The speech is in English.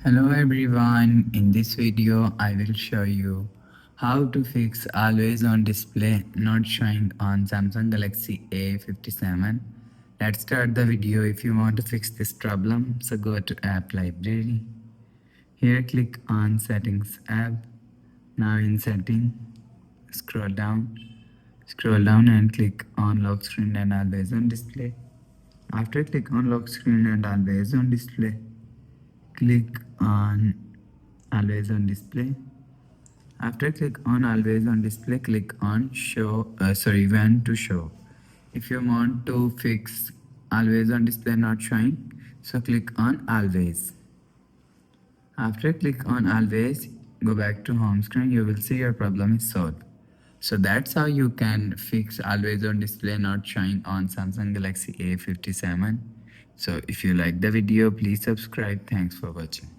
Hello everyone, in this video I will show you how to fix always on display not showing on Samsung Galaxy A57. Let's start the video. If you want to fix this problem, so go to app library. Here click on settings app. Now in setting, scroll down and click on lock screen and always on display. After click on lock screen and always on display, click on always on display. After click on always on display, click on show when to show. If you want to fix always on display not showing, so click on always. After click on always, go back to home screen. You will see your problem is solved. So that's how you can fix always on display not showing on Samsung Galaxy A57. So if you like the video, please subscribe. Thanks for watching.